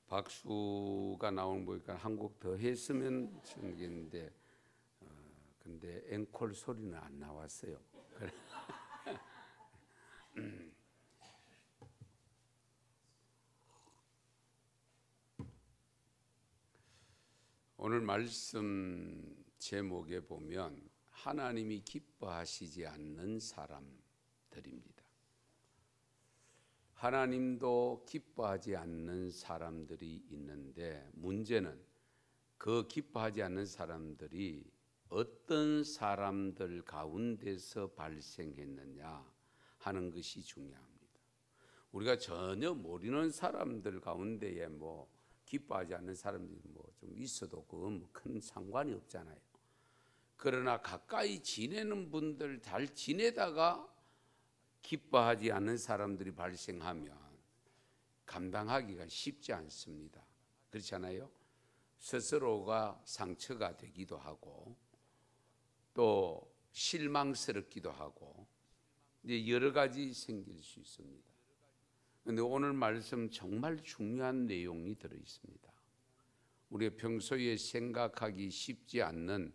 박수가 나오는 거 보니까 한 곡 더 했으면 좋겠는데 근데 앵콜 소리는 안 나왔어요. 오늘 말씀 제목에 보면 하나님이 기뻐하시지 않는 사람들입니다. 하나님도 기뻐하지 않는 사람들이 있는데 문제는 그 기뻐하지 않는 사람들이 어떤 사람들 가운데서 발생했느냐 하는 것이 중요합니다. 우리가 전혀 모르는 사람들 가운데에 기뻐하지 않는 사람들이 좀 있어도 그건 큰 상관이 없잖아요. 그러나 가까이 지내는 분들 잘 지내다가 기뻐하지 않는 사람들이 발생하면 감당하기가 쉽지 않습니다. 그렇잖아요. 스스로가 상처가 되기도 하고 또 실망스럽기도 하고 이제 여러 가지 생길 수 있습니다. 그런데 오늘 말씀 정말 중요한 내용이 들어 있습니다. 우리가 평소에 생각하기 쉽지 않는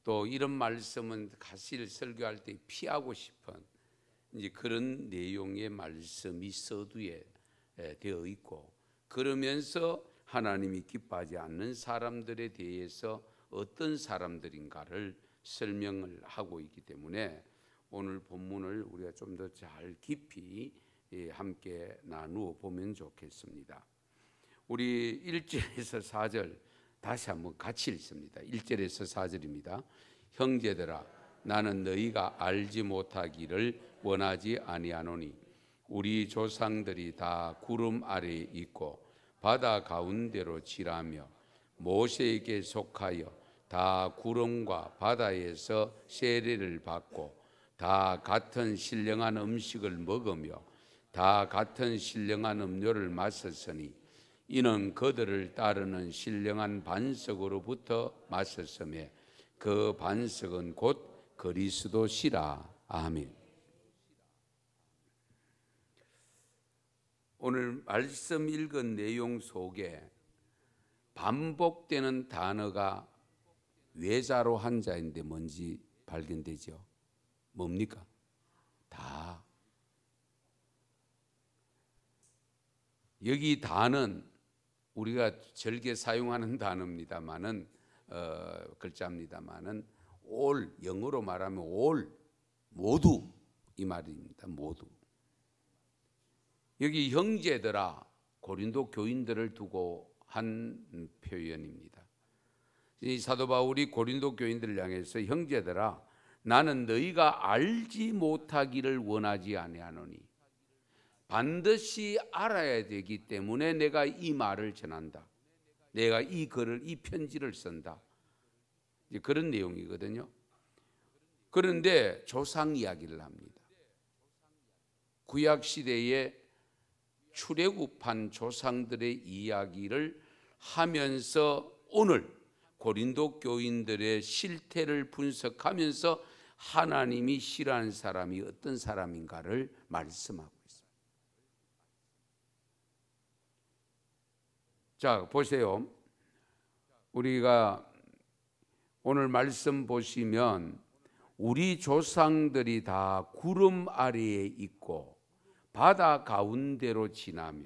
또 이런 말씀은 사실 설교할 때 피하고 싶은 이제 그런 내용의 말씀이 서두에 되어 있고 그러면서 하나님이 기뻐하지 않는 사람들에 대해서 어떤 사람들인가를 설명을 하고 있기 때문에 오늘 본문을 우리가 좀 더 잘 깊이 함께 나누어 보면 좋겠습니다. 우리 1절에서 4절 다시 한번 같이 읽습니다. 1절에서 4절입니다. 형제들아 나는 너희가 알지 못하기를 원하지 아니하노니 우리 조상들이 다 구름 아래에 있고 바다 가운데로 지나며 모세에게 속하여 다 구름과 바다에서 세례를 받고 다 같은 신령한 음식을 먹으며 다 같은 신령한 음료를 마셨으니 이는 그들을 따르는 신령한 반석으로부터 마셨으며 그 반석은 곧 그리스도시라. 아멘. 오늘 말씀 읽은 내용 속에 반복되는 단어가 외자로 한자인데 뭔지 발견되죠? 뭡니까? 다. 여기 다는 우리가 절개 사용하는 단어입니다만은 글자입니다만은 all, 영어로 말하면 all, 모두 이 말입니다. 모두. 여기 형제들아 고린도 교인들을 두고 한 표현입니다. 이 사도 바울이 고린도 교인들을 향해서 형제들아 나는 너희가 알지 못하기를 원하지 아니하노니 반드시 알아야 되기 때문에 내가 이 말을 전한다. 내가 이 글을 이 편지를 쓴다. 그런 내용이거든요. 그런데 조상 이야기를 합니다. 구약 시대에 출애굽한 조상들의 이야기를 하면서 오늘 고린도 교인들의 실태를 분석하면서 하나님이 싫어하는 사람이 어떤 사람인가를 말씀하고 있습니다. 자, 보세요. 우리가 오늘 말씀 보시면 우리 조상들이 다 구름 아래에 있고 바다 가운데로 지나며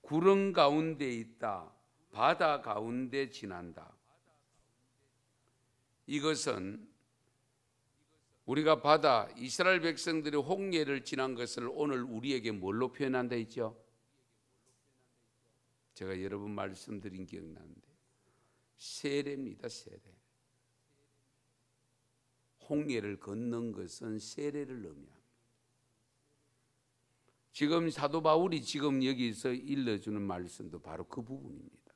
구름 가운데 있다. 바다 가운데 지난다. 이것은 우리가 바다 이스라엘 백성들이 홍해를 지난 것을 오늘 우리에게 뭘로 표현한다 했죠? 제가 여러 번 말씀드린 기억나는데 세례입니다. 세례. 홍해를 건넌 것은 세례를 의미합니다. 지금 사도 바울이 지금 여기서 일러주는 말씀도 바로 그 부분입니다.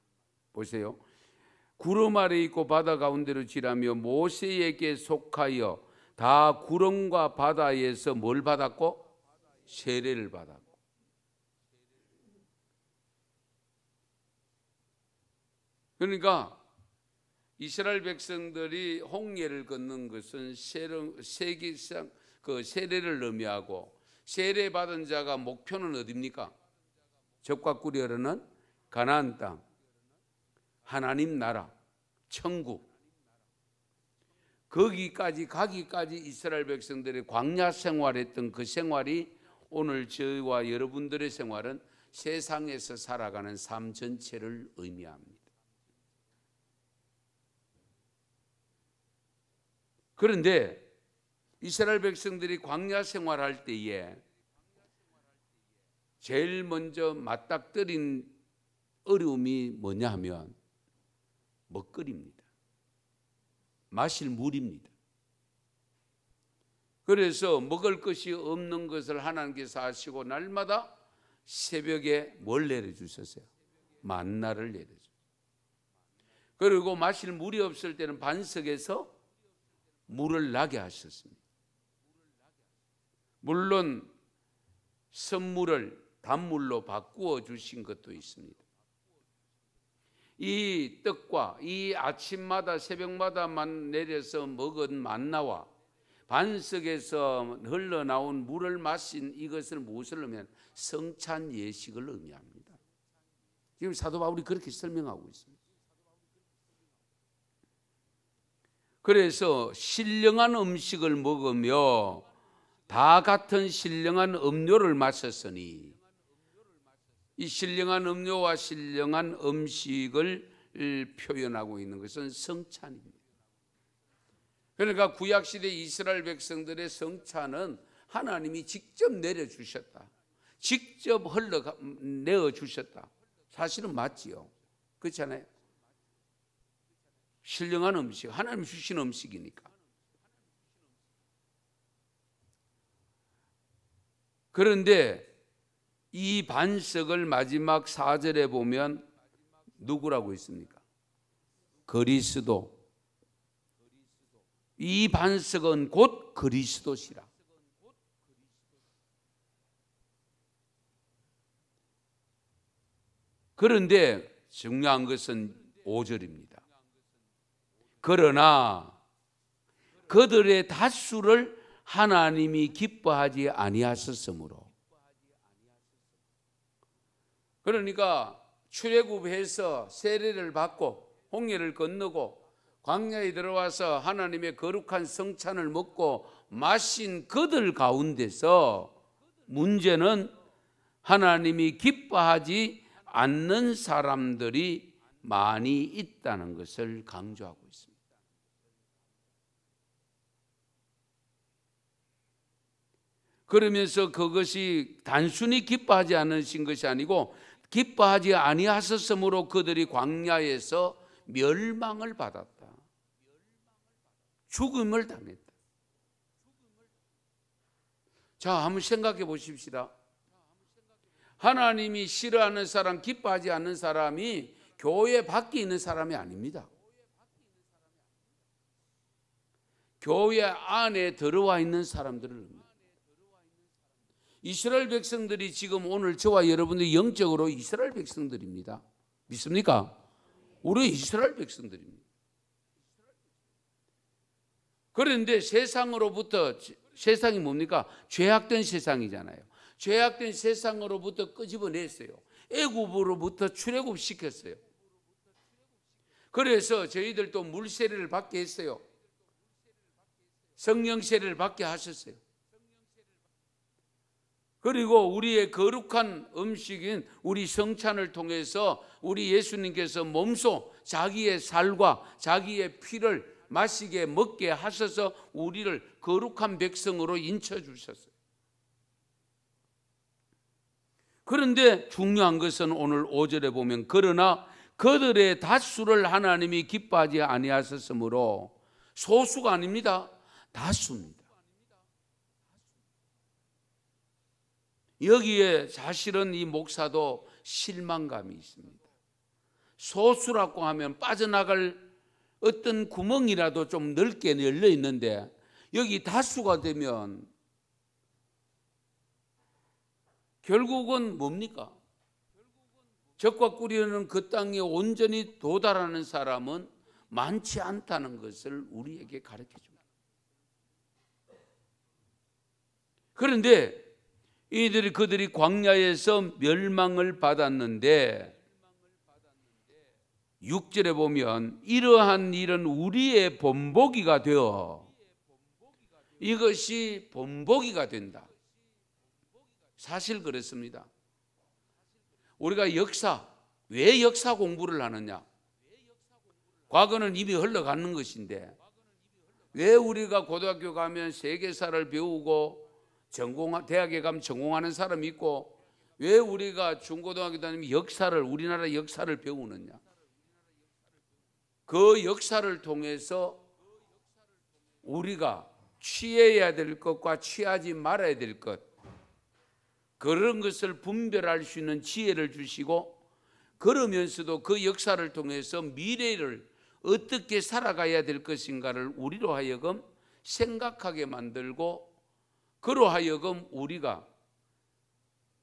보세요. 구름 아래 있고 바다 가운데로 지나며 모세에게 속하여 다 구름과 바다에서 뭘 받았고? 세례를 받았고. 그러니까 이스라엘 백성들이 홍해를 건넌 것은 세계상 그 세례를 의미하고 세례 받은 자가 목표는 어디입니까? 적과 꿀이 흐르는 가나안 땅, 하나님 나라, 천국, 거기까지 가기까지 이스라엘 백성들이 광야 생활했던 그 생활이 오늘 저와 여러분들의 생활은 세상에서 살아가는 삶 전체를 의미합니다. 그런데 이스라엘 백성들이 광야 생활할 때에 제일 먼저 맞닥뜨린 어려움이 뭐냐 하면 먹거리입니다. 마실 물입니다. 그래서 먹을 것이 없는 것을 하나님께서 아시고 날마다 새벽에 뭘 내려주셨어요? 만나를 내려주셨어요. 그리고 마실 물이 없을 때는 반석에서 물을 나게 하셨습니다. 물론 선물을 단물로 바꾸어 주신 것도 있습니다. 이 떡과 이 아침마다 새벽마다만 내려서 먹은 만나와 반석에서 흘러나온 물을 마신 이것을 무엇을 의미하면 성찬 예식을 의미합니다. 지금 사도 바울이 그렇게 설명하고 있습니다. 그래서 신령한 음식을 먹으며 다 같은 신령한 음료를 마셨으니 이 신령한 음료와 신령한 음식을 표현하고 있는 것은 성찬입니다. 그러니까 구약시대 이스라엘 백성들의 성찬은 하나님이 직접 내려주셨다. 직접 내어주셨다. 사실은 맞지요. 그렇잖아요. 신령한 음식, 하나님 주신 음식이니까. 그런데 이 반석을 마지막 4절에 보면 누구라고 있습니까? 그리스도. 이 반석은 곧 그리스도시라. 그런데 중요한 것은 5절입니다. 그러나 그들의 다수를 하나님이 기뻐하지 아니하셨으므로. 그러니까 출애굽해서 세례를 받고 홍해를 건너고 광야에 들어와서 하나님의 거룩한 성찬을 먹고 마신 그들 가운데서 문제는 하나님이 기뻐하지 않는 사람들이 많이 있다는 것을 강조하고 있습니다. 그러면서 그것이 단순히 기뻐하지 않으신 것이 아니고 기뻐하지 아니하셨으므로 그들이 광야에서 멸망을 받았다. 죽음을 당했다. 자, 한번 생각해 보십시다. 하나님이 싫어하는 사람, 기뻐하지 않는 사람이 교회 밖에 있는 사람이 아닙니다. 교회 안에 들어와 있는 사람들을 의미합니다. 이스라엘 백성들이 지금 오늘 저와 여러분들이 영적으로 이스라엘 백성들입니다. 믿습니까? 우리 이스라엘 백성들입니다. 그런데 세상으로부터, 세상이 뭡니까? 죄악된 세상이잖아요. 죄악된 세상으로부터 끄집어냈어요. 애굽으로부터 출애굽시켰어요. 그래서 저희들도 물세례를 받게 했어요. 성령 세례를 받게 하셨어요. 그리고 우리의 거룩한 음식인 우리 성찬을 통해서 우리 예수님께서 몸소 자기의 살과 자기의 피를 마시게 먹게 하셔서 우리를 거룩한 백성으로 인쳐주셨어요. 그런데 중요한 것은 오늘 5절에 보면 그러나 그들의 다수를 하나님이 기뻐하지 아니하셨으므로 소수가 아닙니다. 다수입니다. 여기에 사실은 이 목사도 실망감이 있습니다. 소수라고 하면 빠져나갈 어떤 구멍이라도 좀 넓게 열려 있는데 여기 다수가 되면 결국은 뭡니까? 적과 꿀이는 그 땅에 온전히 도달하는 사람은 많지 않다는 것을 우리에게 가르쳐 줍니다. 그런데 그들이 광야에서 멸망을 받았는데 6절에 보면 이러한 일은 우리의 본보기가 되어, 이것이 본보기가 된다. 사실 그렇습니다. 우리가 왜 역사 공부를 하느냐? 과거는 이미 흘러가는 것인데 왜 우리가 고등학교 가면 세계사를 배우고 대학에 가면 전공하는 사람이 있고 왜 우리가 중고등학교 다니면 우리나라 역사를 배우느냐? 그 역사를 통해서 우리가 취해야 될 것과 취하지 말아야 될 것, 그런 것을 분별할 수 있는 지혜를 주시고, 그러면서도 그 역사를 통해서 미래를 어떻게 살아가야 될 것인가를 우리로 하여금 생각하게 만들고, 그로 하여금 우리가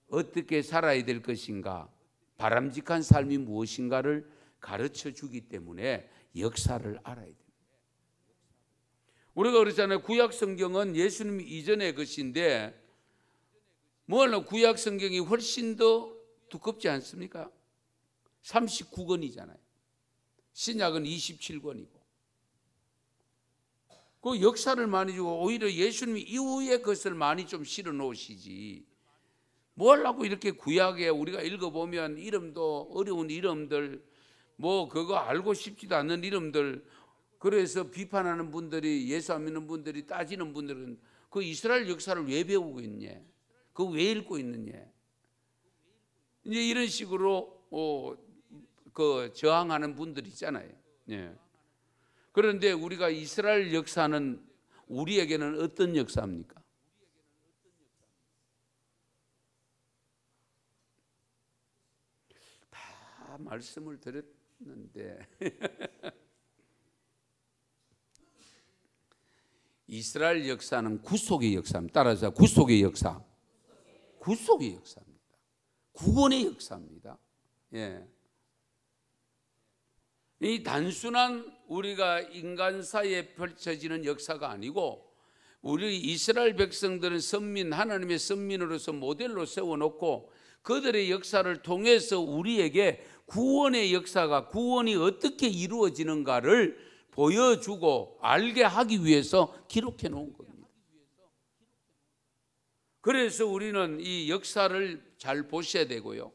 어떻게 살아야 될 것인가, 바람직한 삶이 무엇인가를 가르쳐 주기 때문에 역사를 알아야 됩니다. 우리가 그러잖아요. 구약 성경은 예수님 이전의 것인데 뭐하나 구약 성경이 훨씬 더 두껍지 않습니까? 39권이잖아요. 신약은 27권이고. 그 역사를 많이 주고 오히려 예수님이 이후의 것을 많이 좀 실어 놓으시지. 뭘 하고 이렇게 구약에 우리가 읽어보면 이름도 어려운 이름들, 뭐 그거 알고 싶지도 않는 이름들, 그래서 비판하는 분들이, 예수 안 믿는 분들이, 따지는 분들은 그 이스라엘 역사를 왜 배우고 있냐, 그거 왜 읽고 있느냐, 이제 이런 식으로 저항하는 분들이 있잖아요. 예. 그런데 우리가 이스라엘 역사는 우리에게는 어떤 역사입니까? 다 말씀을 드렸는데 이스라엘 역사는 구속의 역사입니다. 따라서 구속의 역사, 구속의 역사입니다. 구원의 역사입니다. 예. 이 단순한 우리가 인간사에 펼쳐지는 역사가 아니고, 우리 이스라엘 백성들은 하나님의 선민으로서 모델로 세워놓고 그들의 역사를 통해서 우리에게 구원의 역사가, 구원이 어떻게 이루어지는가를 보여주고 알게 하기 위해서 기록해 놓은 겁니다. 그래서 우리는 이 역사를 잘 보셔야 되고요.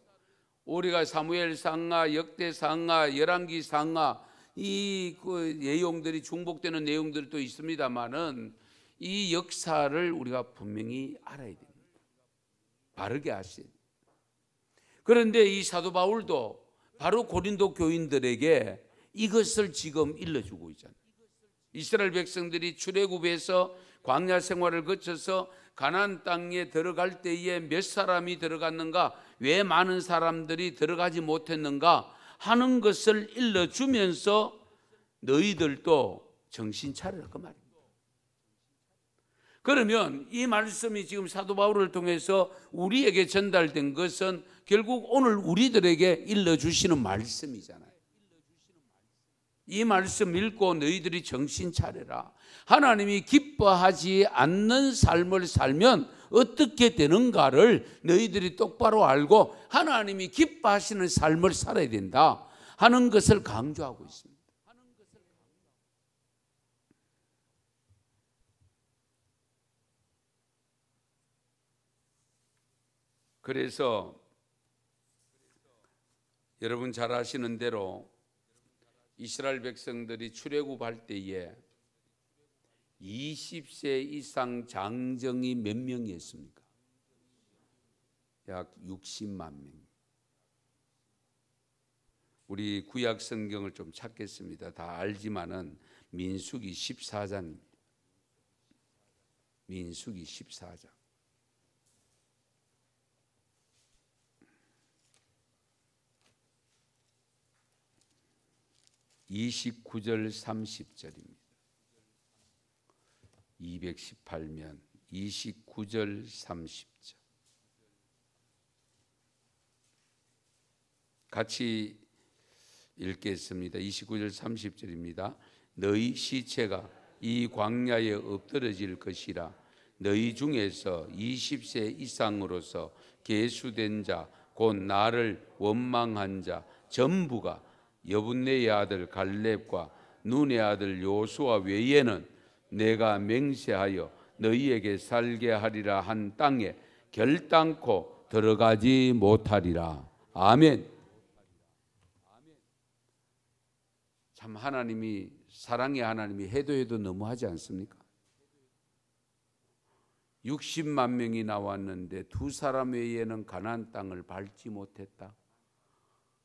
우리가 사무엘상하, 역대상하, 열왕기상하 그 내용들이 중복되는 내용들이 또 있습니다만은 이 역사를 우리가 분명히 알아야 됩니다. 바르게 아셔야 됩니다. 그런데 이 사도 바울도 바로 고린도 교인들에게 이것을 지금 일러주고 있잖아요. 이스라엘 백성들이 출애굽에서 광야 생활을 거쳐서 가나안 땅에 들어갈 때에 몇 사람이 들어갔는가, 왜 많은 사람들이 들어가지 못했는가 하는 것을 일러주면서 너희들도 정신 차리라, 그 말입니다. 그러면 이 말씀이 지금 사도 바울을 통해서 우리에게 전달된 것은 결국 오늘 우리들에게 일러주시는 말씀이잖아요. 이 말씀 읽고 너희들이 정신 차려라. 하나님이 기뻐하지 않는 삶을 살면 어떻게 되는가를 너희들이 똑바로 알고 하나님이 기뻐하시는 삶을 살아야 된다 하는 것을 강조하고 있습니다. 그래서 여러분 잘 아시는 대로 이스라엘 백성들이 출애굽할 때에 20세 이상 장정이 몇 명이었습니까? 약 60만 명. 우리 구약 성경을 좀 찾겠습니다. 다 알지만은 민수기 14장입니다. 민수기 14장. 29절 30절입니다. 218면 29절 30절. 같이 읽겠습니다. 29절 30절입니다. 너희 시체가 이 광야에 엎드러질 것이라. 너희 중에서 20세 이상으로서 계수된 자 곧 나를 원망한 자 전부가 여분네의 아들 갈렙과 눈의 아들 요수아 외에는 내가 맹세하여 너희에게 살게 하리라 한 땅에 결단코 들어가지 못하리라. 아멘. 참 하나님이, 사랑의 하나님이 해도 너무하지 않습니까? 60만 명이 나왔는데 두 사람 외에는 가나안 땅을 밟지 못했다.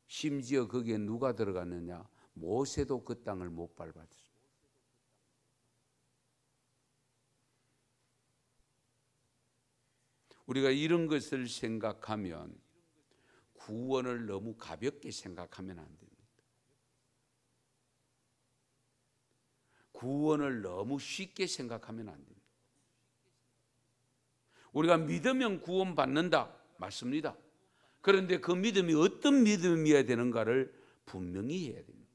심지어 거기에 누가 들어갔느냐? 모세도 그 땅을 못 밟았습니다. 우리가 이런 것을 생각하면 구원을 너무 가볍게 생각하면 안 됩니다. 구원을 너무 쉽게 생각하면 안 됩니다. 우리가 믿으면 구원받는다, 맞습니다. 그런데 그 믿음이 어떤 믿음이어야 되는가를 분명히 해야 됩니다.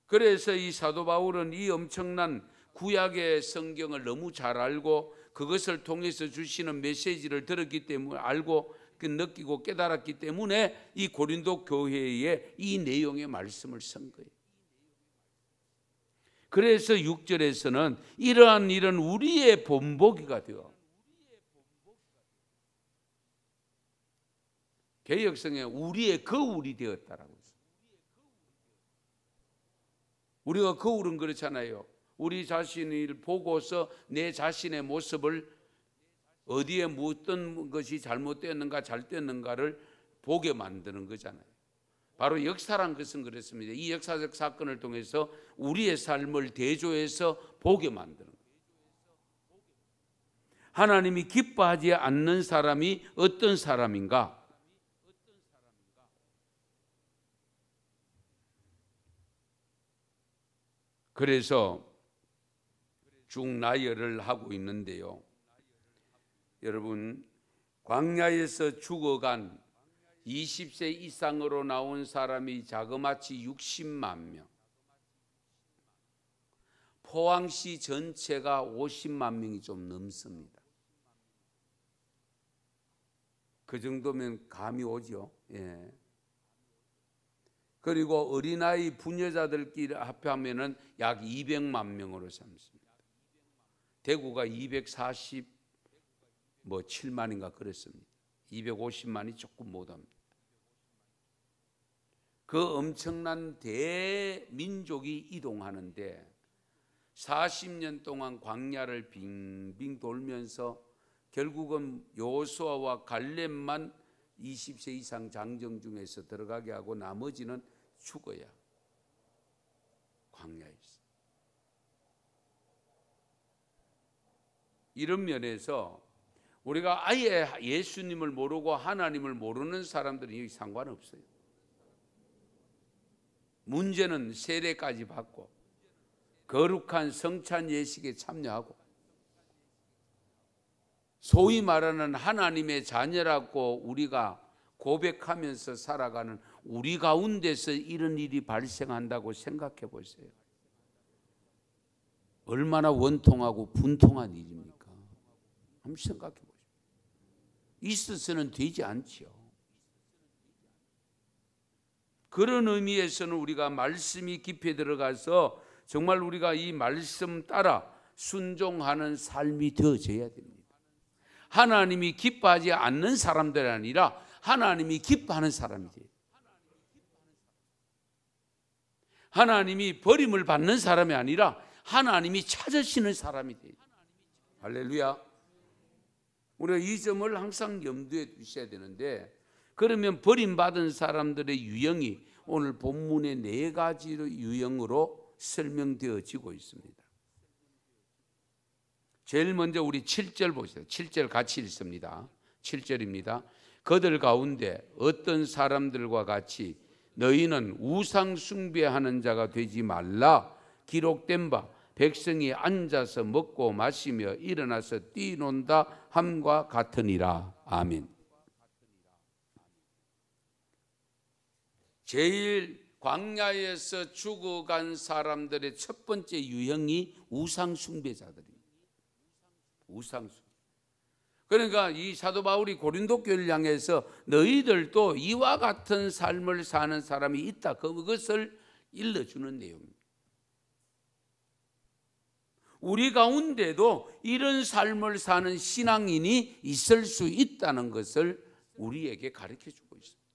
그래서 이 사도 바울은 이 엄청난 구약의 성경을 너무 잘 알고 그것을 통해서 주시는 메시지를 들었기 때문에 알고 느끼고 깨달았기 때문에 이 고린도 교회에 이 내용의 말씀을 쓴 거예요. 그래서 6절에서는 이러한 일은 우리의 본보기가 되어, 개역성에 우리의 거울이 되었다라고 했어요. 우리가 거울은 그렇잖아요. 우리 자신을 보고서 내 자신의 모습을 어디에 어떤 것이 잘못되었는가 잘 되었는가를 보게 만드는 거잖아요. 바로 역사란 것은 그렇습니다. 이 역사적 사건을 통해서 우리의 삶을 대조해서 보게 만드는 거예요. 하나님이 기뻐하지 않는 사람이 어떤 사람인가? 그래서 쭉 나열을 하고 있는데요. 여러분, 광야에서 죽어간 20세 이상으로 나온 사람이 자그마치 60만 명, 포항시 전체가 50만 명이 좀 넘습니다. 그 정도면 감이 오죠. 예. 그리고 어린아이 부녀자들끼리 합하면은 약 200만 명으로 삼습니다. 대구가 247만인가 그랬습니다. 250만이 조금 못합니다. 그 엄청난 대민족이 이동하는데 40년 동안 광야를 빙빙 돌면서 결국은 여호수아와 갈렙만 20세 이상 장정 중에서 들어가게 하고 나머지는 죽어야 광야에 있어. 이런 면에서 우리가 아예 예수님을 모르고 하나님을 모르는 사람들은 여기 상관없어요. 문제는 세례까지 받고 거룩한 성찬 예식에 참여하고 소위 말하는 하나님의 자녀라고 우리가 고백하면서 살아가는 우리 가운데서 이런 일이 발생한다고 생각해 보세요. 얼마나 원통하고 분통한 일입니까? 한번 생각해 보세요. 있어서는 되지 않지요. 그런 의미에서는 우리가 말씀이 깊이 들어가서 정말 우리가 이 말씀 따라 순종하는 삶이 되어져야 됩니다. 하나님이 기뻐하지 않는 사람들이 아니라 하나님이 기뻐하는 사람이 돼요. 하나님이 버림을 받는 사람이 아니라 하나님이 찾으시는 사람이 돼요. 할렐루야. 우리가 이 점을 항상 염두에 두셔야 되는데, 그러면 버림받은 사람들의 유형이 오늘 본문의 4가지 유형으로 설명되어지고 있습니다. 제일 먼저 우리 7절 보세요. 7절 같이 읽습니다. 7절입니다. 그들 가운데 어떤 사람들과 같이 너희는 우상 숭배하는 자가 되지 말라. 기록된 바 백성이 앉아서 먹고 마시며 일어나서 뛰논다 함과 같으니라. 아멘. 제일 광야에서 죽어간 사람들의 첫 번째 유형이 우상 숭배자들입니다. 우상 숭배. 그러니까 이 사도 바울이 고린도 교회를 향해서 너희들도 이와 같은 삶을 사는 사람이 있다, 그것을 일러주는 내용입니다. 우리 가운데도 이런 삶을 사는 신앙인이 있을 수 있다는 것을 우리에게 가르쳐주고 있습니다.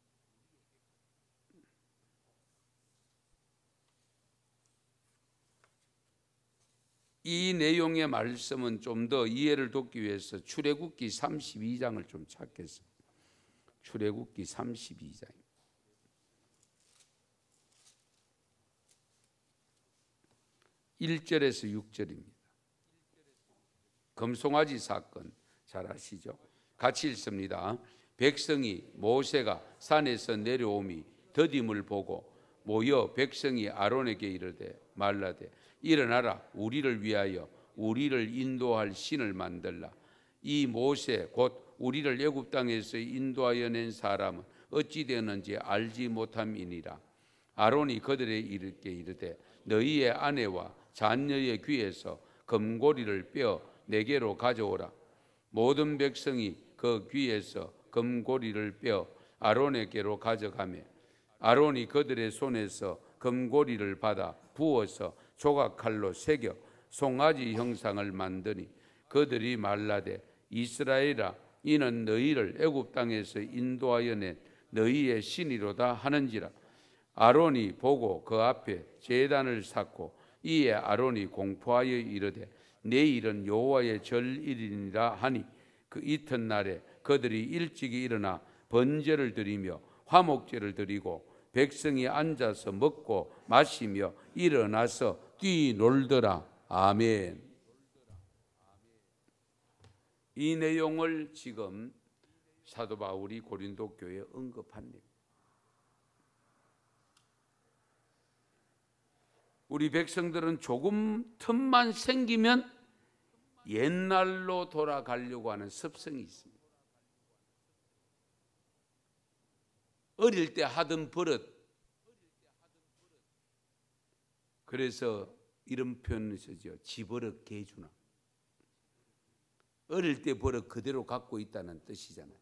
이 내용의 말씀은 좀 더 이해를 돕기 위해서 출애굽기 32장을 좀 찾겠습니다. 출애굽기 32장 1절에서 6절입니다. 금송아지 사건 잘 아시죠? 같이 읽습니다. 백성이 모세가 산에서 내려오미 더딤을 보고 모여 백성이 아론에게 이르되 말라되 일어나라, 우리를 위하여 우리를 인도할 신을 만들라. 이 모세 곧 우리를 애굽 땅에서 인도하여 낸 사람은 어찌 되었는지 알지 못함이니라. 아론이 그들에게 이르되 너희의 아내와 자녀의 귀에서 금고리를 빼어 내게로 가져오라. 모든 백성이 그 귀에서 금고리를 빼어 아론에게로 가져가매 아론이 그들의 손에서 금고리를 받아 부어서 조각칼로 새겨 송아지 형상을 만드니 그들이 말라되 이스라엘아, 이는 너희를 애굽 땅에서 인도하여 낸 너희의 신이로다 하는지라. 아론이 보고 그 앞에 제단을 쌓고 이에 아론이 공포하여 이르되 내일은 여호와의 절일이니라 하니 그 이튿날에 그들이 일찍이 일어나 번제를 드리며 화목제를 드리고 백성이 앉아서 먹고 마시며 일어나서 뛰놀더라. 아멘. 이 내용을 지금 사도 바울이 고린도 교회에 언급합니다. 우리 백성들은 조금 틈만 생기면 옛날로 돌아가려고 하는 습성이 있습니다. 어릴 때 하던 버릇, 그래서 이런 표현을 쓰죠. 지버릇 개주나. 어릴 때 버릇 그대로 갖고 있다는 뜻이잖아요.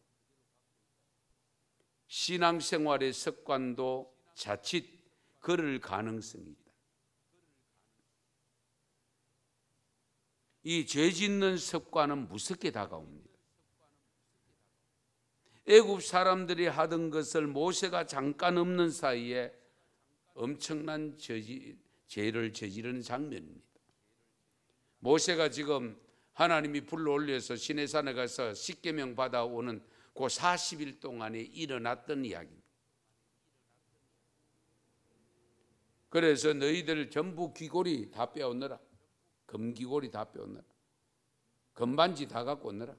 신앙생활의 습관도 자칫 그럴 가능성이 있다. 이 죄 짓는 습관은 무섭게 다가옵니다. 애굽 사람들이 하던 것을 모세가 잠깐 없는 사이에 엄청난 죄를 저지르는 장면입니다. 모세가 지금 하나님이 불러올려서 시내산에 가서 십계명 받아오는 그 40일 동안에 일어났던 이야기입니다. 그래서 너희들 전부 귀고리 다 빼오느라, 금귀고리 다 빼오느라, 금반지 다 갖고 오느라.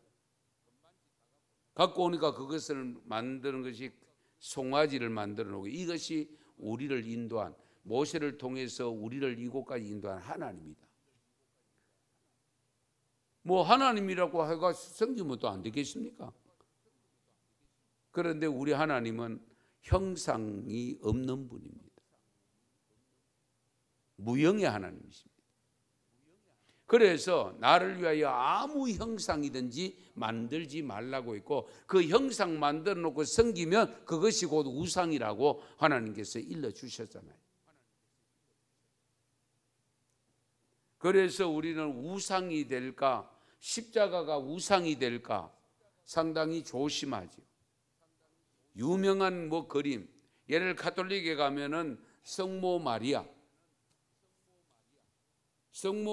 갖고 오니까 그것을 만드는 것이 송아지를 만들어 놓고, 이것이 우리를 인도한, 모세를 통해서 우리를 이곳까지 인도한 하나님이다. 뭐 하나님이라고 해가 섬기면 또 안 되겠습니까? 그런데 우리 하나님은 형상이 없는 분입니다. 무형의 하나님이십니다. 그래서 나를 위하여 아무 형상이든지 만들지 말라고 했고, 그 형상 만들어 놓고 섬기면 그것이 곧 우상이라고 하나님께서 일러주셨잖아요. 그래서 우리는 우상이 될까, 십자가가 우상이 될까 상당히 조심하죠. 유명한 그림, 예를 가톨릭에 가면은 성모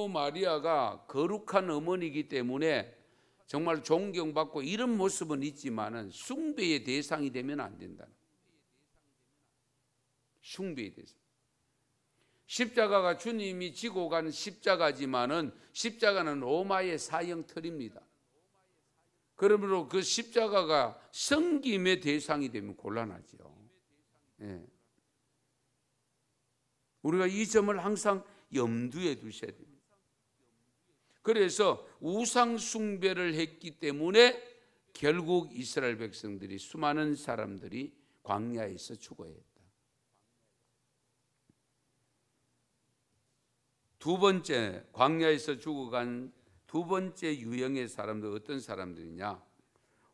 마리아가 거룩한 어머니이기 때문에 정말 존경받고 이런 모습은 있지만은 숭배의 대상이 되면 안 된다. 숭배의 대상. 십자가가 주님이 지고 간 십자가지만은 십자가는 로마의 사형틀입니다. 그러므로 그 십자가가 섬김의 대상이 되면 곤란하죠. 예. 우리가 이 점을 항상 염두에 두셔야 됩니다. 그래서 우상 숭배를 했기 때문에 결국 이스라엘 백성들이, 수많은 사람들이 광야에서 죽어야 했다. 두 번째, 광야에서 죽어간 두 번째 유형의 사람들 어떤 사람들이냐?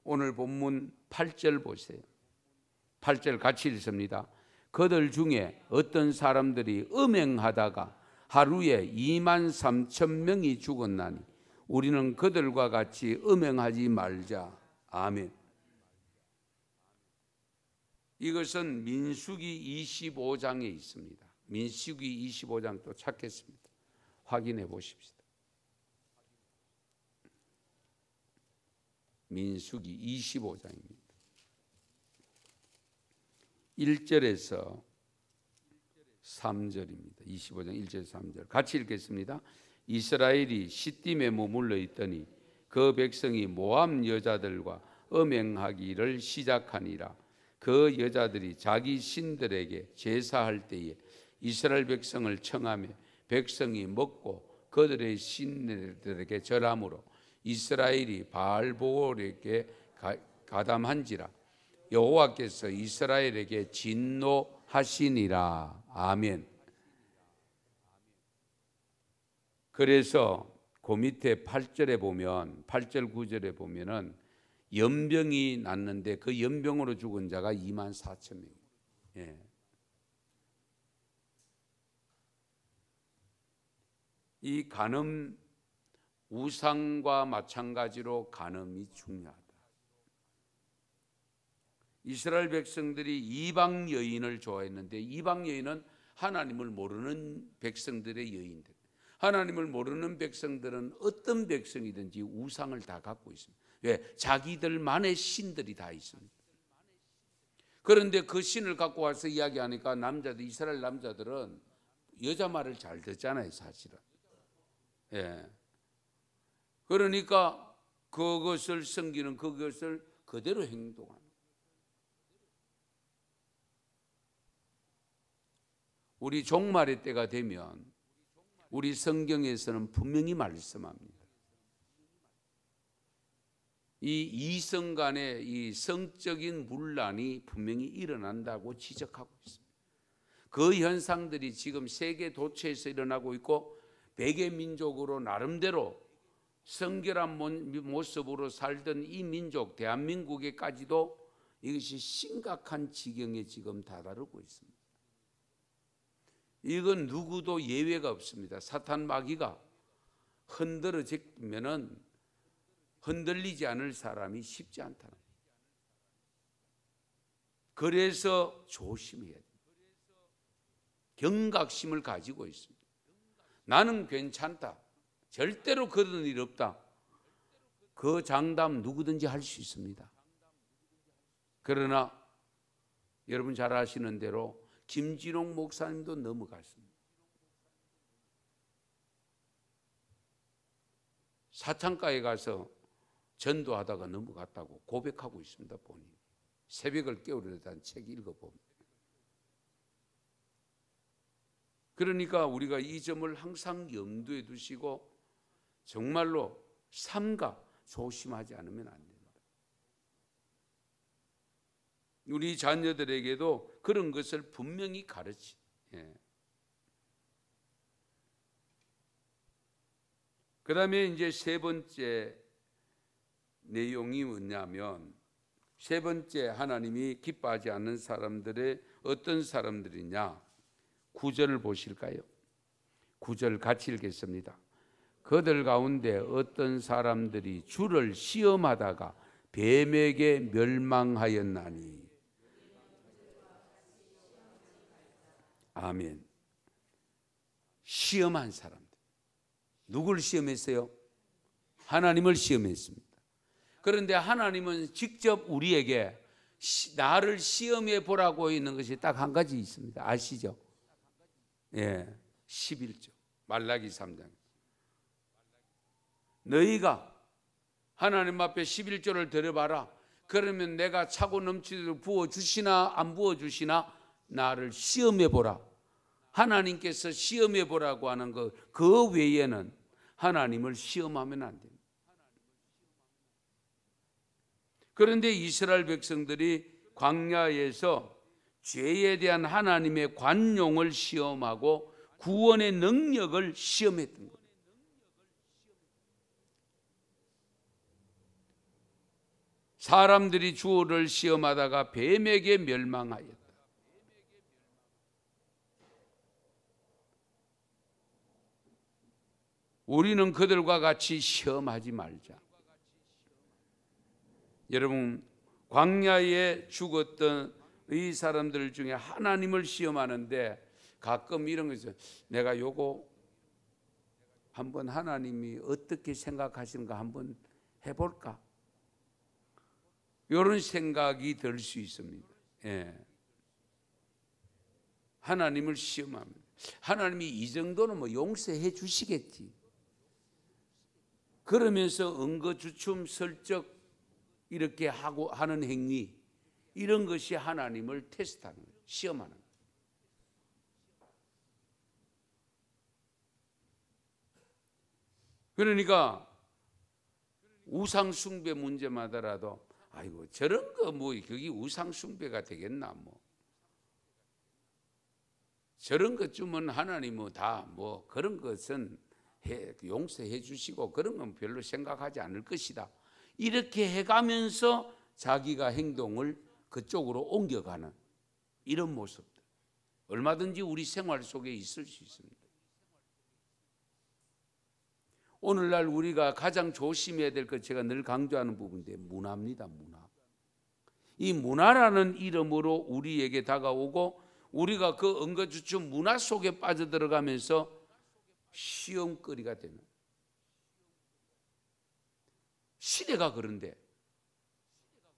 오늘 본문 8절 보세요. 8절 같이 읽습니다. 그들 중에 어떤 사람들이 음행하다가 하루에 23,000명이 죽었나니 우리는 그들과 같이 음행하지 말자. 아멘. 이것은 민수기 25장에 있습니다. 민수기 25장 또 찾겠습니다. 확인해 보십시다. 민수기 25장입니다. 1절에서 3절입니다. 25장 1절 3절 같이 읽겠습니다. 이스라엘이 시딤에 머물러 있더니 그 백성이 모압 여자들과 음행하기를 시작하니라. 그 여자들이 자기 신들에게 제사할 때에 이스라엘 백성을 청하며 백성이 먹고 그들의 신들에게 절함으로 이스라엘이 바알보올에게 가담한지라. 여호와께서 이스라엘에게 진노하시니라. 아멘. 그래서 그 밑에 8절에 보면 8절 9절에 보면은 연병이 났는데 그 연병으로 죽은 자가 24,000명. 예. 이 간음 우상과 마찬가지로 간음이 중요하다. 이스라엘 백성들이 이방 여인을 좋아했는데 이방 여인은 하나님을 모르는 백성들의 여인들. 하나님을 모르는 백성들은 어떤 백성이든지 우상을 다 갖고 있습니다. 왜? 자기들만의 신들이 다 있습니다. 그런데 그 신을 갖고 와서 이야기하니까 남자들, 이스라엘 남자들은 여자 말을 잘 듣잖아요, 사실은. 예. 그러니까 그것을 섬기는 그것을 그대로 행동하는. 우리 종말의 때가 되면 우리 성경에서는 분명히 말씀합니다. 이 이성 간의 이 성적인 문란이 분명히 일어난다고 지적하고 있습니다. 그 현상들이 지금 세계 도처에서 일어나고 있고 백의 민족으로 나름대로 성결한 모습으로 살던 이 민족 대한민국에까지도 이것이 심각한 지경에 지금 다다르고 있습니다. 이건 누구도 예외가 없습니다. 사탄 마귀가 흔들어지면은 흔들리지 않을 사람이 쉽지 않다는 거예요. 그래서 조심해야 돼요. 경각심을 가지고 있습니다. 나는 괜찮다. 절대로 그런 일 없다. 그 장담 누구든지 할 수 있습니다. 그러나 여러분 잘 아시는 대로 김진홍 목사님도 넘어갔습니다. 사창가에 가서 전도하다가 넘어갔다고 고백하고 있습니다. 본인이. 새벽을 깨우려 대한 책 읽어봅니다. 그러니까 우리가 이 점을 항상 염두에 두시고 정말로 삼가 조심하지 않으면 안 됩니다. 우리 자녀들에게도 그런 것을 분명히 가르치. 예. 그 다음에 이제 세 번째 내용이 뭐냐면 세 번째 하나님이 기뻐하지 않는 사람들의 어떤 사람들이냐. 9절을 보실까요? 9절 같이 읽겠습니다. 그들 가운데 어떤 사람들이 주를 시험하다가 뱀에게 멸망하였나니. 아멘. 시험한 사람들. 누구를 시험했어요? 하나님을 시험했습니다. 그런데 하나님은 직접 우리에게 나를 시험해 보라고 있는 것이 딱 한 가지 있습니다. 아시죠? 예, 11조 말라기 3장. 너희가 하나님 앞에 11조를 드려봐라. 그러면 내가 차고 넘치도록 부어주시나 안 부어주시나 나를 시험해 보라. 하나님께서 시험해 보라고 하는 그 외에는 하나님을 시험하면 안 됩니다. 그런데 이스라엘 백성들이 광야에서 죄에 대한 하나님의 관용을 시험하고 구원의 능력을 시험했던 거예요. 사람들이 주를 시험하다가 뱀에게 멸망하였다. 우리는 그들과 같이 시험하지 말자. 여러분, 광야에 죽었던 이 사람들 중에 하나님을 시험하는데 가끔 이런 거 있어요. 내가 요거 한번 하나님이 어떻게 생각하시는가 한번 해볼까? 이런 생각이 들 수 있습니다. 예. 하나님을 시험하면 하나님이 이 정도는 뭐 용서해 주시겠지. 그러면서 은거주춤 설적 이렇게 하고 하는 행위, 이런 것이 하나님을 테스트하는 거예요. 시험하는 거예요. 그러니까 우상 숭배 문제마다라도 아이고 저런 거 뭐 그게 우상 숭배가 되겠나 뭐 저런 것쯤은 하나님은 다 뭐 그런 것은 용서해 주시고 그런 건 별로 생각하지 않을 것이다. 이렇게 해가면서 자기가 행동을 그쪽으로 옮겨가는 이런 모습들 얼마든지 우리 생활 속에 있을 수 있습니다. 오늘날 우리가 가장 조심해야 될 것 제가 늘 강조하는 부분인데 문화입니다. 문화. 이 문화라는 이름으로 우리에게 다가오고 우리가 그 은거주춤 문화 속에 빠져들어가면서 시험거리가 되는 시대가 그런데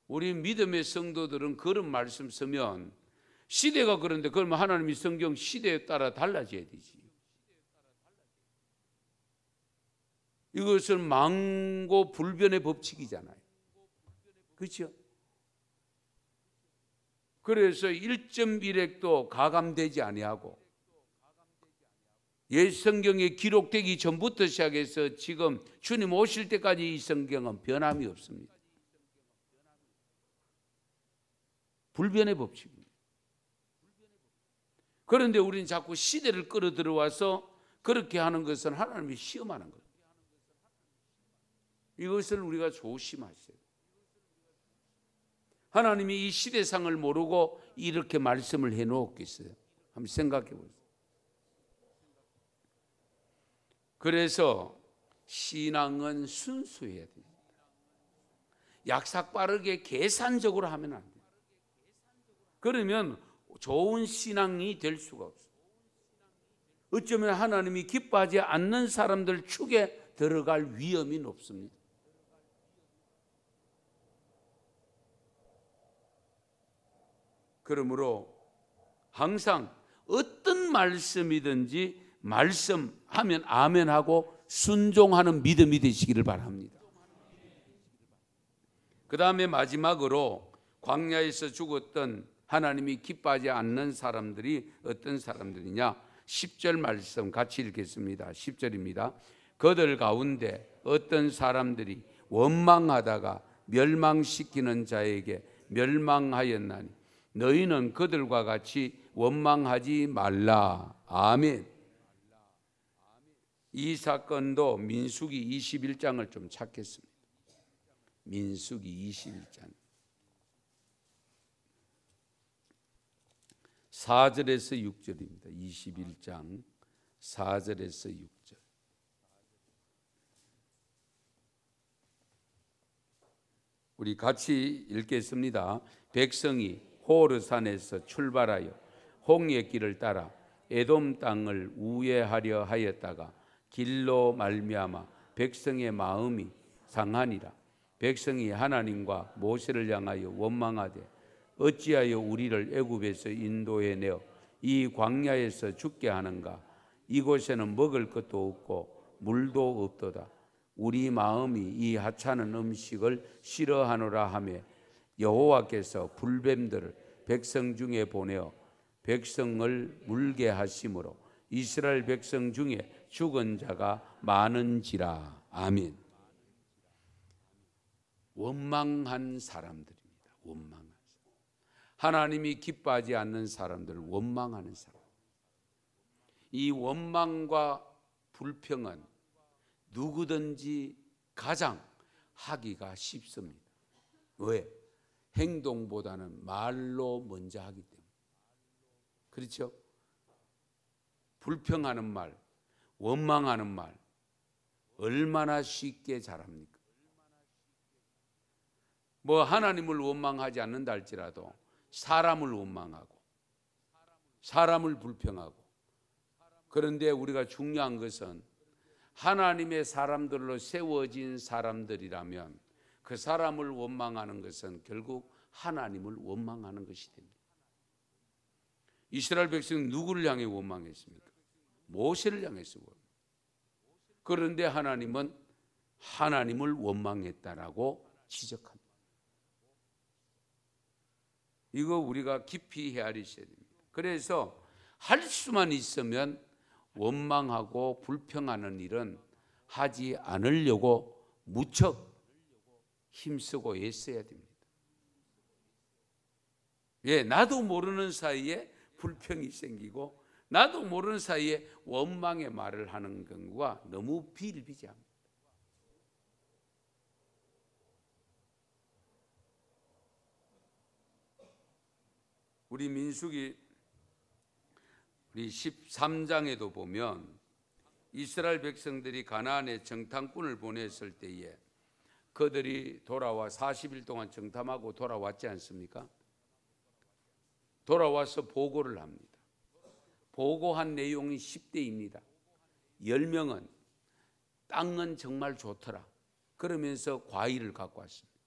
우리 믿음의 성도들은 그런 말씀 쓰면 시대가 그런데 그러면 하나님이 성경 시대에 따라 달라져야 되지. 이것은 망고 불변의 법칙이잖아요. 그렇죠? 그래서 1.1핵도 가감되지 아니하고 옛 성경에 기록되기 전부터 시작해서 지금 주님 오실 때까지 이 성경은 변함이 없습니다. 불변의 법칙입니다. 그런데 우리는 자꾸 시대를 끌어들여와서 그렇게 하는 것은 하나님이 시험하는 거예요. 이것을 우리가 조심하셔야 돼요. 하나님이 이 시대상을 모르고 이렇게 말씀을 해놓겠어요? 한번 생각해 보세요. 그래서 신앙은 순수해야 됩니다. 약삭 빠르게 계산적으로 하면 안 돼요. 그러면 좋은 신앙이 될 수가 없어요. 어쩌면 하나님이 기뻐하지 않는 사람들 축에 들어갈 위험이 높습니다. 그러므로 항상 어떤 말씀이든지 말씀하면 아멘하고 순종하는 믿음이 되시기를 바랍니다. 그 다음에 마지막으로 광야에서 죽었던 하나님이 기뻐하지 않는 사람들이 어떤 사람들이냐? 10절 말씀 같이 읽겠습니다. 10절입니다. 그들 가운데 어떤 사람들이 원망하다가 멸망시키는 자에게 멸망하였나니 너희는 그들과 같이 원망하지 말라. 아멘. 이 사건도 민수기 21장을 좀 찾겠습니다. 민수기 21장 4절에서 6절입니다. 21장 4절에서 6절. 우리 같이 읽겠습니다. 백성이 호르산에서 출발하여 홍해 길을 따라 에돔 땅을 우회하려 하였다가 길로 말미암아 백성의 마음이 상하니라. 백성이 하나님과 모세를 향하여 원망하되 어찌하여 우리를 애굽에서 인도해 내어 이 광야에서 죽게 하는가? 이곳에는 먹을 것도 없고 물도 없도다. 우리 마음이 이 하찮은 음식을 싫어하노라 하며 여호와께서 불뱀들을 백성 중에 보내어 백성을 물게 하심으로 이스라엘 백성 중에 죽은 자가 많은지라. 아멘. 원망한 사람들입니다. 원망한 사람. 하나님이 기뻐하지 않는 사람들, 원망하는 사람. 이 원망과 불평은 누구든지 가장 하기가 쉽습니다. 왜? 행동보다는 말로 먼저 하기 때문에. 그렇죠? 불평하는 말, 원망하는 말 얼마나 쉽게 잘합니까? 뭐 하나님을 원망하지 않는다 할지라도 사람을 원망하고 사람을 불평하고, 그런데 우리가 중요한 것은 하나님의 사람들로 세워진 사람들이라면 그 사람을 원망하는 것은 결국 하나님을 원망하는 것이 됩니다. 이스라엘 백성은 누구를 향해 원망했습니까? 모세를 향해서 원망. 그런데 하나님은 하나님을 원망했다라고 지적합니다. 이거 우리가 깊이 헤아리셔야 됩니다. 그래서 할 수만 있으면 원망하고 불평하는 일은 하지 않으려고 무척 힘쓰고 애써야 됩니다. 예, 나도 모르는 사이에 불평이 생기고 나도 모르는 사이에 원망의 말을 하는 경우가 너무 비일비재합니다. 우리 민수기 우리 13장에도 보면 이스라엘 백성들이 가나안에 정탐꾼을 보냈을 때에 그들이 돌아와 40일 동안 정탐하고 돌아왔지 않습니까? 돌아와서 보고를 합니다. 보고한 내용이 10대입니다. 10명은 땅은 정말 좋더라 그러면서 과일을 갖고 왔습니다.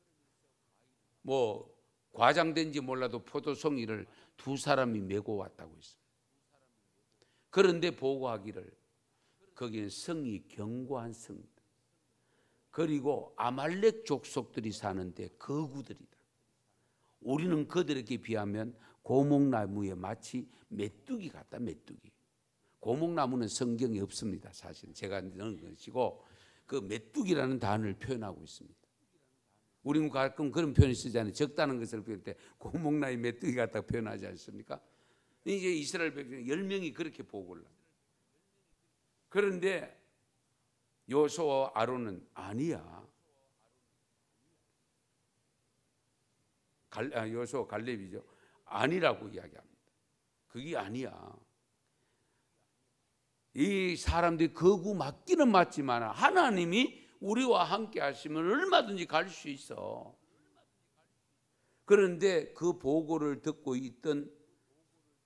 뭐 과장된지 몰라도 포도송이를 2사람이 메고 왔다고 했습니다. 그런데 보고하기를 거기는 성이 견고한 성이다. 그리고 아말렉 족속들이 사는데 거구들이다. 우리는 그들에게 비하면 고목나무에 마치 메뚜기 같다. 메뚜기. 고목나무는 성경에 없습니다. 사실 제가 넣은 것이고 그 메뚜기라는 단어를 표현하고 있습니다. 우리는 가끔 그런 표현을 쓰잖아요. 적다는 것을 표현할 때 고목나무 메뚜기 같다 표현하지 않습니까? 이제 이스라엘 백성 10명이 그렇게 보고를 합니다. 그런데 여호수아와 아론은 아니야. 여호수아 갈렙이죠. 아니라고 이야기합니다. 그게 아니야. 이 사람들이 거구 맞기는 맞지만 하나님이 우리와 함께 하시면 얼마든지 갈 수 있어. 그런데 그 보고를 듣고 있던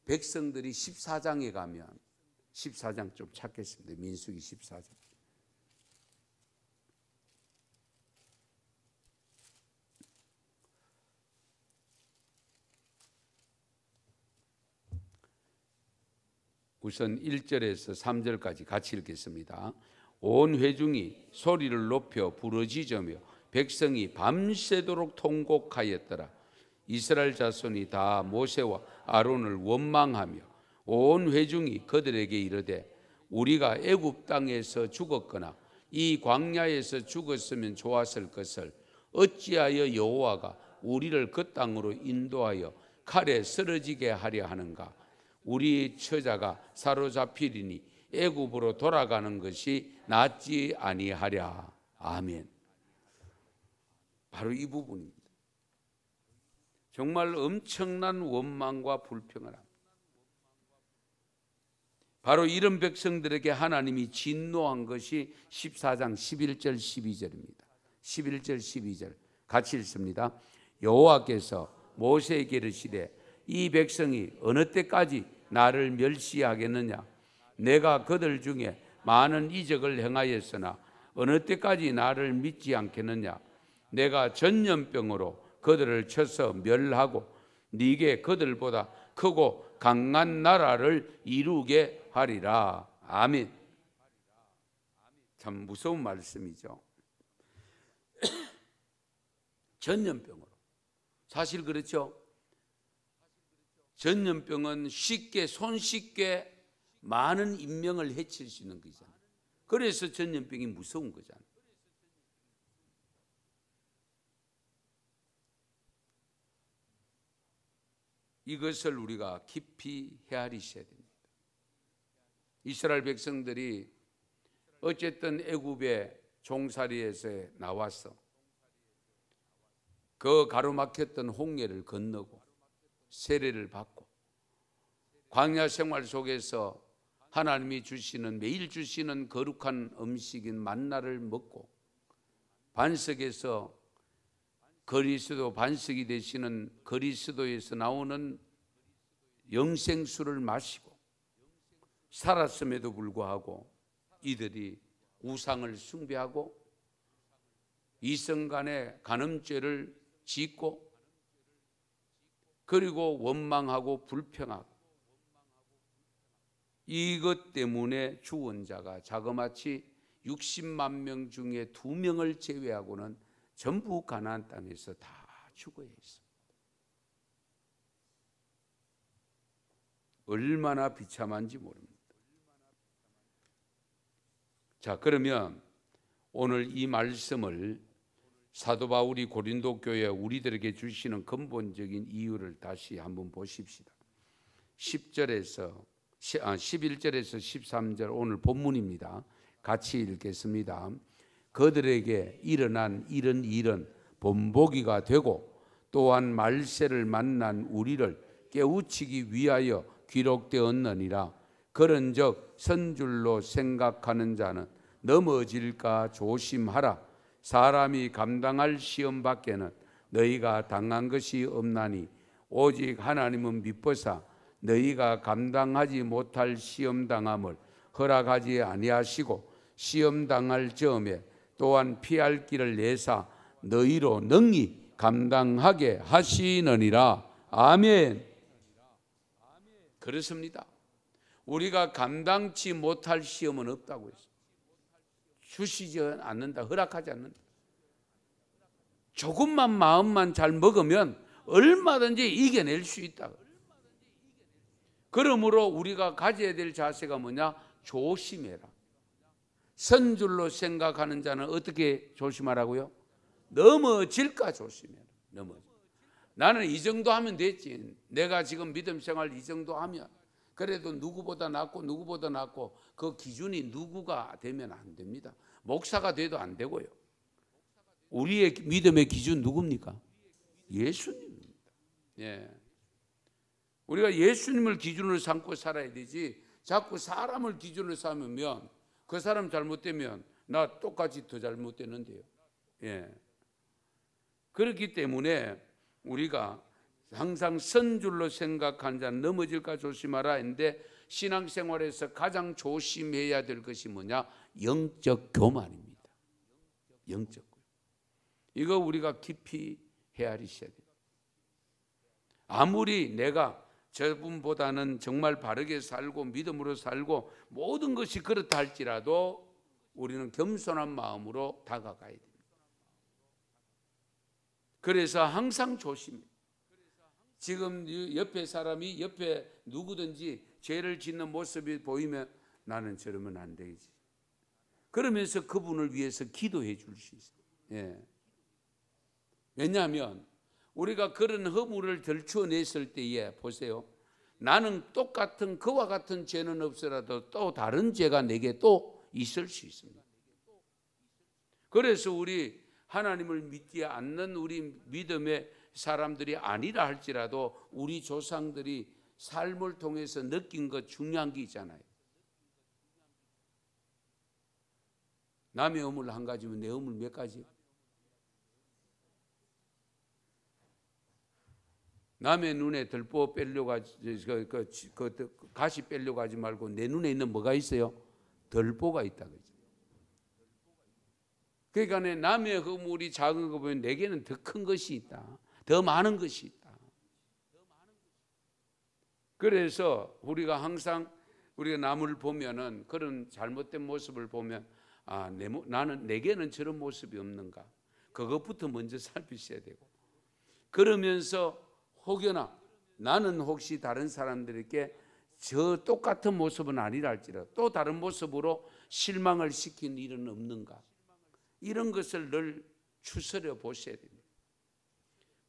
백성들이 14장에 가면 14장 좀 찾겠습니다. 민수기 14장. 우선 1절에서 3절까지 같이 읽겠습니다. 온 회중이 소리를 높여 부르짖으며 백성이 밤새도록 통곡하였더라. 이스라엘 자손이 다 모세와 아론을 원망하며 온 회중이 그들에게 이르되 우리가 애굽 땅에서 죽었거나 이 광야에서 죽었으면 좋았을 것을 어찌하여 여호와가 우리를 그 땅으로 인도하여 칼에 쓰러지게 하려 하는가? 우리 처자가 사로잡히리니 애굽으로 돌아가는 것이 낫지 아니하랴. 아멘. 바로 이 부분입니다. 정말 엄청난 원망과 불평을 합니다. 바로 이런 백성들에게 하나님이 진노한 것이 14장 11절 12절입니다. 11절 12절 같이 읽습니다. 여호와께서 모세에게 이르시되 이 백성이 어느 때까지 나를 멸시하겠느냐? 내가 그들 중에 많은 이적을 행하였으나 어느 때까지 나를 믿지 않겠느냐? 내가 전염병으로 그들을 쳐서 멸하고 네게 그들보다 크고 강한 나라를 이루게 하리라. 아멘. 참 무서운 말씀이죠. 전염병으로. 사실 그렇죠. 전염병은 쉽게 손쉽게 많은 인명을 해칠 수 있는 거잖아요. 그래서 전염병이 무서운 거잖아요. 이것을 우리가 깊이 헤아리셔야 됩니다. 이스라엘 백성들이 어쨌든 애굽의 종살이에서 나와서 그 가로막혔던 홍해를 건너고 세례를 받고 광야 생활 속에서 하나님이 주시는 매일 주시는 거룩한 음식인 만나를 먹고 반석에서 그리스도 반석이 되시는 그리스도에서 나오는 영생수를 마시고 살았음에도 불구하고 이들이 우상을 숭배하고 이성간의 간음죄를 짓고 그리고 원망하고 불평하고 이것 때문에 죽은 자가 자그마치 60만 명 중에 2명을 제외하고는 전부 가나안 땅에서 다 죽어야 했습니다. 얼마나 비참한지 모릅니다. 자, 그러면 오늘 이 말씀을 사도 바울이 고린도 교회 우리들에게 주시는 근본적인 이유를 다시 한번 보십시다. 11절에서 13절 오늘 본문입니다. 같이 읽겠습니다. 그들에게 일어난 이런 일은 본보기가 되고 또한 말세를 만난 우리를 깨우치기 위하여 기록되었느니라. 그런즉 선줄로 생각하는 자는 넘어질까 조심하라. 사람이 감당할 시험 밖에는 너희가 당한 것이 없나니 오직 하나님은 미쁘사 너희가 감당하지 못할 시험 당함을 허락하지 아니하시고 시험 당할 즈음에 또한 피할 길을 내사 너희로 능히 감당하게 하시느니라. 아멘. 그렇습니다. 우리가 감당치 못할 시험은 없다고 했어요. 주시지 않는다, 허락하지 않는다. 조금만 마음만 잘 먹으면 얼마든지 이겨낼 수 있다. 그러므로 우리가 가져야 될 자세가 뭐냐? 조심해라. 선줄로 생각하는 자는 어떻게 조심하라고요? 넘어질까 조심해라. 나는 이 정도 하면 됐지. 내가 지금 믿음 생활 이 정도 하면 그래도 누구보다 낫고 그 기준이 누구가 되면 안 됩니다. 목사가 돼도 안 되고요. 우리의 믿음의 기준 누굽니까? 예수님입니다. 예. 우리가 예수님을 기준으로 삼고 살아야 되지 자꾸 사람을 기준으로 삼으면 그 사람 잘못되면 나 똑같이 더 잘못되는데요. 예. 그렇기 때문에 우리가 항상 선줄로 생각한 자는 넘어질까 조심하라 했는데 신앙생활에서 가장 조심해야 될 것이 뭐냐? 영적 교만입니다. 영적 교만. 이거 우리가 깊이 헤아리셔야 돼요. 아무리 내가 저분보다는 정말 바르게 살고 믿음으로 살고 모든 것이 그렇다 할지라도 우리는 겸손한 마음으로 다가가야 됩니다. 그래서 항상 조심해요. 지금 옆에 사람이 옆에 누구든지 죄를 짓는 모습이 보이면 나는 저러면 안 되지. 그러면서 그분을 위해서 기도해 줄 수 있어요. 예. 왜냐하면 우리가 그런 허물을 들춰냈을 때에 보세요. 나는 똑같은 그와 같은 죄는 없더라도 또 다른 죄가 내게 또 있을 수 있습니다. 그래서 우리 하나님을 믿지 않는 우리 믿음의 사람들이 아니라 할지라도 우리 조상들이 삶을 통해서 느낀 것 중요한 게 있잖아요. 남의 허물 한 가지면 내 허물 몇 가지? 남의 눈에 들보 빼려고 하지, 가시 빼려고 하지 말고 내 눈에 있는 뭐가 있어요? 들보가 있다. 그러니까 남의 허물이 작은 거 보면 내게는 더 큰 것이 있다. 더 많은 것이 있다. 그래서 우리가 항상 우리가 남을 보면은 그런 잘못된 모습을 보면 나는 내게는 저런 모습이 없는가? 그것부터 먼저 살피셔야 되고 그러면서 혹여나 나는 혹시 다른 사람들에게 저 똑같은 모습은 아니라 할지라도 또 다른 모습으로 실망을 시킨 일은 없는가? 이런 것을 늘 추스려 보셔야 됩니다.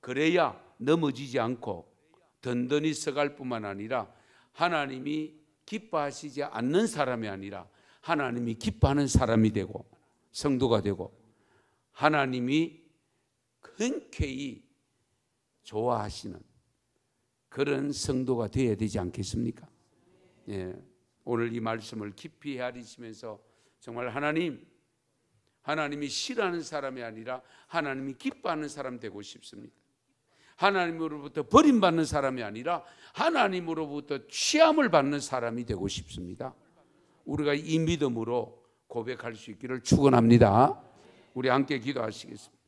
그래야 넘어지지 않고 든든히 서갈 뿐만 아니라 하나님이 기뻐하시지 않는 사람이 아니라 하나님이 기뻐하는 사람이 되고 성도가 되고 하나님이 흔쾌히 좋아하시는 그런 성도가 되어야 되지 않겠습니까? 예, 오늘 이 말씀을 깊이 헤아리시면서 정말 하나님이 싫어하는 사람이 아니라 하나님이 기뻐하는 사람 되고 싶습니다. 하나님으로부터 버림받는 사람이 아니라 하나님으로부터 취함을 받는 사람이 되고 싶습니다. 우리가 이 믿음으로 고백할 수 있기를 축원합니다. 우리 함께 기도하시겠습니다.